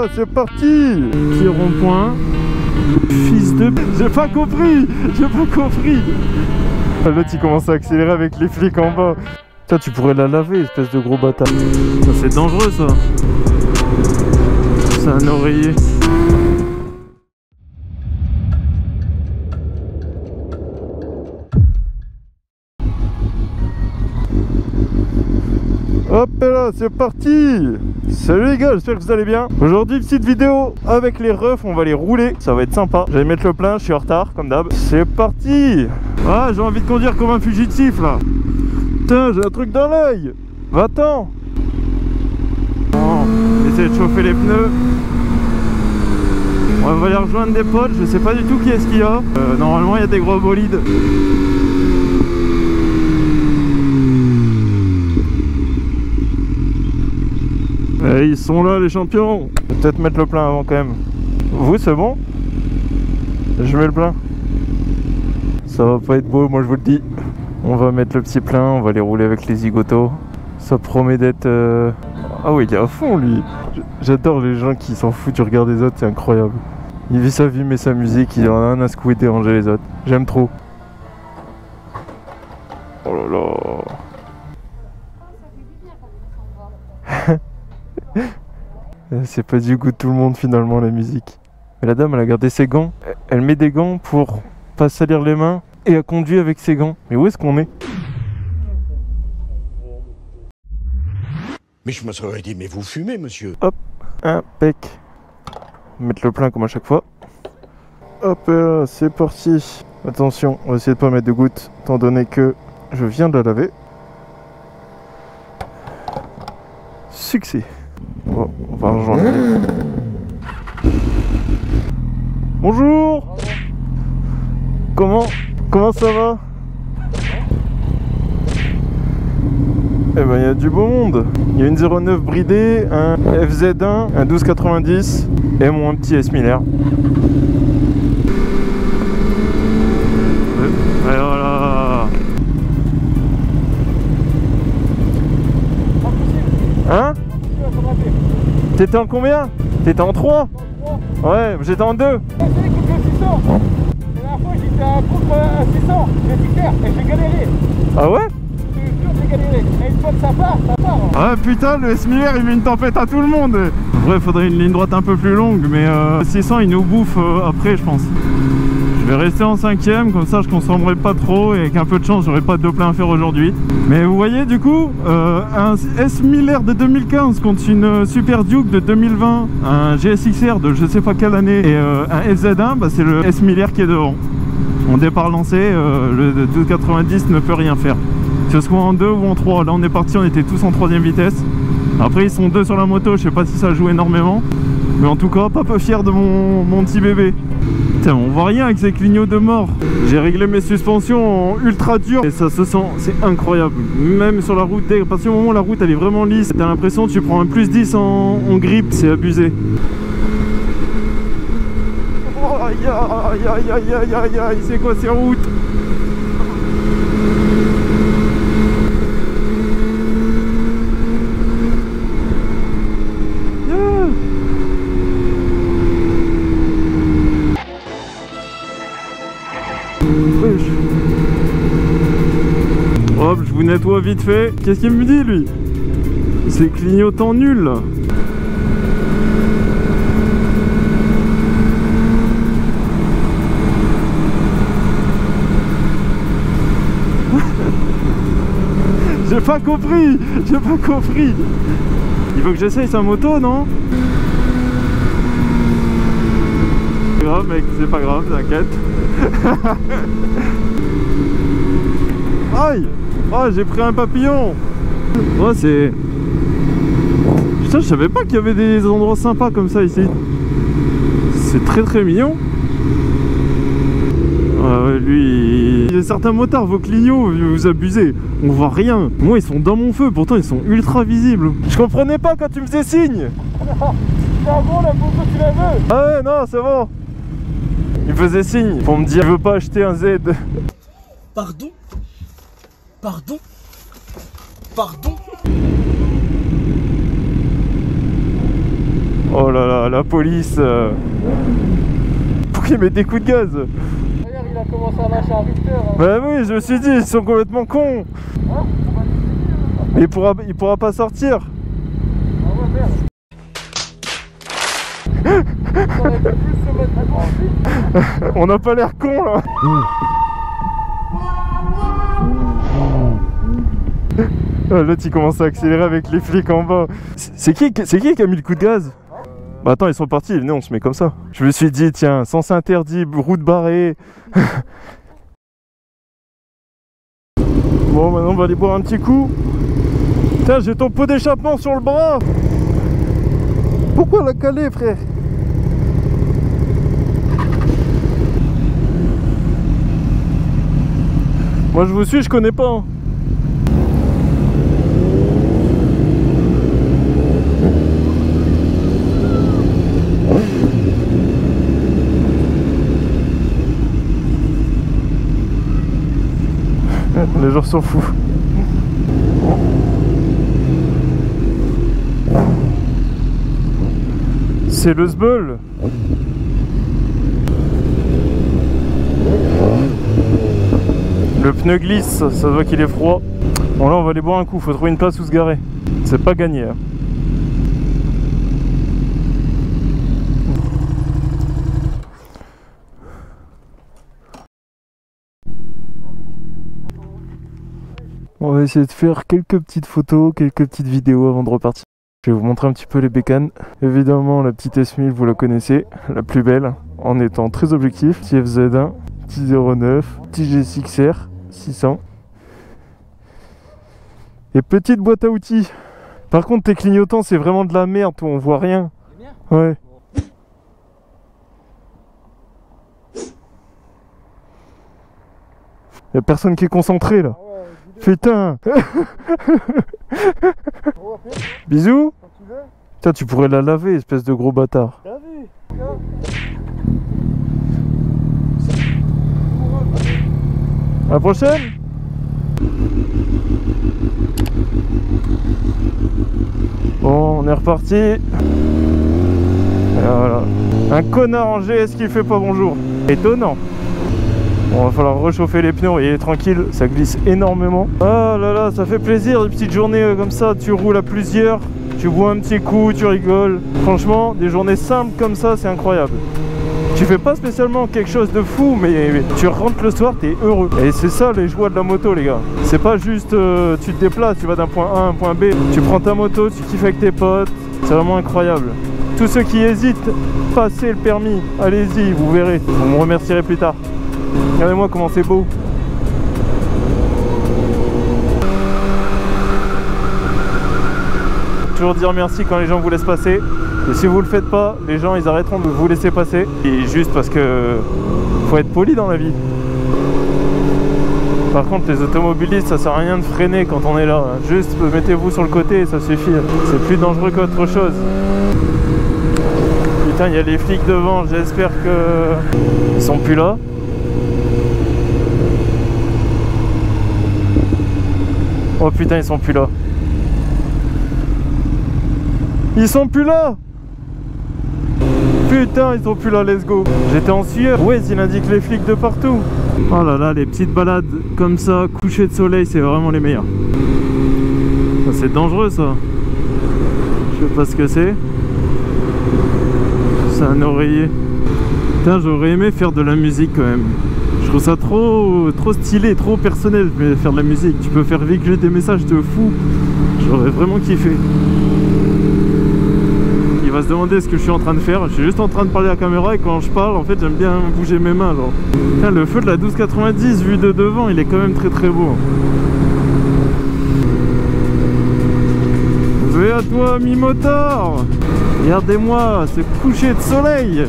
là, c'est parti. Petit rond-point. Fils de... J'ai pas compris. L'autre il commence à accélérer avec les flics en bas. Putain, tu pourrais la laver, espèce de gros bâtard. Ça c'est dangereux ça. C'est un oreiller. Hop là, c'est parti. Salut les gars, j'espère que vous allez bien. Aujourd'hui, petite vidéo avec les refs, on va les rouler. Ça va être sympa. J'allais mettre le plein, je suis en retard, comme d'hab. C'est parti. Ah, j'ai envie de conduire comme un fugitif là. Putain, j'ai un truc dans l'œil. Va-t'en. Bon, essayer de chauffer les pneus. On va aller rejoindre des potes, je sais pas du tout qui est-ce qu'il y a. Normalement, il y a des gros bolides. Et ils sont là les champions. Je vais peut-être mettre le plein avant quand même. Vous c'est bon? Je mets le plein. Ça va pas être beau, moi je vous le dis. On va mettre le petit plein, on va les rouler avec les zigotos. Ça promet d'être... Ah oui, il est à fond lui. J'adore les gens qui s'en foutent du regard des autres, c'est incroyable. Il vit sa vie mais sa musique, il en a un à secouer et déranger les autres. J'aime trop. Oh là là. C'est pas du goût de tout le monde finalement la musique. Mais la dame elle a gardé ses gants. Elle met des gants pour pas salir les mains et elle conduit avec ses gants. Mais où est-ce qu'on est? Mais je me serais dit, mais vous fumez monsieur? Hop, impec. Mettre le plein comme à chaque fois. Hop là, c'est parti. Attention, on va essayer de pas mettre de gouttes étant donné que je viens de la laver. Succès. Bon, on va rejoindre. Bonjour. Comment ça va? Eh ben il y a du beau monde. Il y a une 09 bridée, un FZ1, un 1290 et mon petit S Miller. Et voilà. Hein? T'étais en combien? T'étais en 3? Ouais, j'étais en 2. La dernière fois j'étais à groupe à 600, j'ai dû faire et j'ai galéré. Ah ouais? J'ai galéré. Et une fois que ça part. Ah putain, le S Miller il met une tempête à tout le monde. Vrai, faudrait une ligne droite un peu plus longue, mais 600 il nous bouffe après je pense. Je vais rester en 5ème, comme ça je consommerai pas trop et avec un peu de chance j'aurai pas de plein à faire aujourd'hui. Mais vous voyez du coup, un S Miller de 2015 contre une Super Duke de 2020, un GSXR de je sais pas quelle année et un FZ1, bah, c'est le S Miller qui est devant. En départ lancé, le 1290 ne peut rien faire. Que ce soit en 2 ou en 3, là on est parti, on était tous en 3ème vitesse. Après ils sont 2 sur la moto, je sais pas si ça joue énormément. Mais en tout cas, pas peu fier de mon petit bébé. Putain, on voit rien avec ces clignots de mort. J'ai réglé mes suspensions en ultra dur et ça se sent, c'est incroyable. Même sur la route, à partir du moment où la route elle est vraiment lisse, t'as l'impression que tu prends un plus 10 en grip, c'est abusé. Oh, aïe aïe aïe aïe aïe aïe aïe, c'est quoi ces routes? Hop, je vous nettoie vite fait. Qu'est-ce qu'il me dit lui? C'est clignotant nul. J'ai pas compris. Il faut que j'essaye sa moto, non? C'est grave mec, c'est pas grave, t'inquiète. Aïe! Oh, j'ai pris un papillon! Oh, c'est... Putain, je savais pas qu'il y avait des endroits sympas comme ça ici. C'est très très mignon. Lui... Il y a certains motards, vos clignots, vous abusez. On voit rien. Moi, ils sont dans mon feu, pourtant ils sont ultra visibles. Je comprenais pas quand tu me faisais signe. Non, c'est bon la photo, tu la veux? Ah ouais, non, c'est bon. Il me faisait signe pour me dire, je veux pas acheter un Z. Pardon? Oh là là, la police. Pourquoi ils mettent des coups de gaz? D'ailleurs, il a commencé à lâcher un Richter. Hein. Bah oui, je me suis dit, ils sont complètement cons. Hein? Mais il pourra pas sortir. Ah ouais, merde. Ça aurait pu plus se mettre à conduire. On n'a pas l'air con là. L'autre il commence à accélérer avec les flics en bas. C'est qui qui a mis le coup de gaz? Bah attends, ils sont partis, venez on se met comme ça. Je me suis dit tiens, sens interdit, route barrée. Bon maintenant on va aller boire un petit coup. Tiens, j'ai ton pot d'échappement sur le bras. Pourquoi la caler frère? Moi je vous suis, je connais pas hein. Les gens s'en foutent. C'est le sbeul. Le pneu glisse, ça se voit qu'il est froid. Bon là on va aller boire un coup, faut trouver une place où se garer. C'est pas gagné hein. On va essayer de faire quelques petites photos, quelques petites vidéos avant de repartir. Je vais vous montrer un petit peu les bécanes. Évidemment la petite S1000 vous la connaissez, la plus belle, en étant très objectif. Petit FZ1, petit 09, petit G6R 600. Et petite boîte à outils. Par contre tes clignotants c'est vraiment de la merde, toi, on voit rien. Ouais. Y'a personne qui est concentré là. Putain. Bisous. Tiens, tu pourrais la laver, espèce de gros bâtard. À la prochaine. Bon, on est reparti. Et voilà. Un connard en GS qui fait pas bonjour. Étonnant. Bon, va falloir réchauffer les pneus, il est tranquille, ça glisse énormément. Ah là là, ça fait plaisir, des petites journées comme ça, tu roules à plusieurs, tu bois un petit coup, tu rigoles. Franchement, des journées simples comme ça, c'est incroyable. Tu fais pas spécialement quelque chose de fou, mais tu rentres le soir, t'es heureux. Et c'est ça les joies de la moto les gars. C'est pas juste tu te déplaces, tu vas d'un point A à un point B, tu prends ta moto, tu kiffes avec tes potes, c'est vraiment incroyable. Tous ceux qui hésitent, passez le permis, allez-y, vous verrez, vous me remercierez plus tard. Regardez-moi comment c'est beau. Toujours dire merci quand les gens vous laissent passer. Et si vous le faites pas, les gens ils arrêteront de vous laisser passer. Et juste parce que faut être poli dans la vie. Par contre les automobilistes ça sert à rien de freiner quand on est là. Juste mettez-vous sur le côté et ça suffit. C'est plus dangereux qu'autre chose. Putain, il y a les flics devant, j'espère que ils sont plus là. Oh putain, ils sont plus là. Ils sont plus là. Putain, ils sont plus là, let's go. J'étais en sueur. Ouais, il indique les flics de partout. Oh là là, les petites balades comme ça, coucher de soleil, c'est vraiment les meilleurs. C'est dangereux ça. Je sais pas ce que c'est. C'est un oreiller. Putain, j'aurais aimé faire de la musique quand même. Je trouve ça trop stylé, trop personnel de faire de la musique. Tu peux faire véhiculer des messages de fou. J'aurais vraiment kiffé. Il va se demander ce que je suis en train de faire. Je suis juste en train de parler à la caméra et quand je parle, en fait, j'aime bien bouger mes mains. Genre. Putain, le feu de la 1290 vu de devant, il est quand même très beau. Veuillez à toi, mi-motard. Regardez-moi, ce coucher de soleil.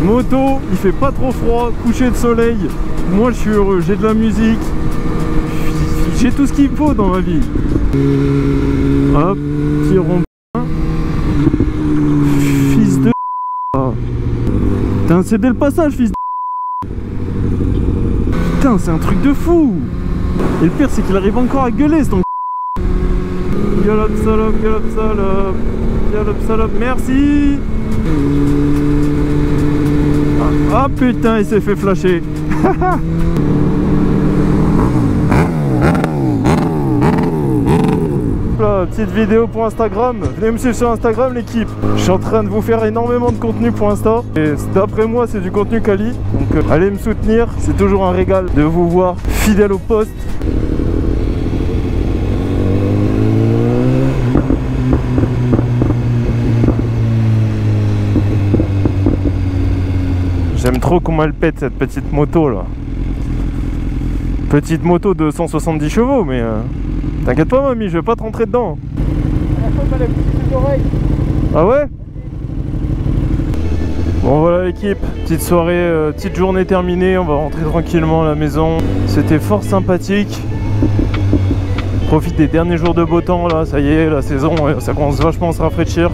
Moto, il fait pas trop froid, coucher de soleil, moi je suis heureux, j'ai de la musique, j'ai tout ce qu'il faut dans ma vie. Hop, petit rond-point. Fils de... Putain, cédé le passage, fils de... Putain, c'est un truc de fou. Et le pire, c'est qu'il arrive encore à gueuler, ce ton... Galope, salope, galope, salope. Salope, salope, merci. Ah putain, il s'est fait flasher. Là, petite vidéo pour Instagram. Venez me suivre sur Instagram, l'équipe. Je suis en train de vous faire énormément de contenu pour Insta. Et d'après moi, c'est du contenu quali. Donc allez me soutenir. C'est toujours un régal de vous voir fidèle au poste. J'aime trop comment elle pète cette petite moto là. Petite moto de 170 chevaux, mais t'inquiète pas mamie, je vais pas te rentrer dedans. Ah ouais? Bon voilà l'équipe, petite soirée, petite journée terminée, on va rentrer tranquillement à la maison. C'était fort sympathique. Profite des derniers jours de beau temps là, ça y est, la saison, ça commence vachement à se rafraîchir.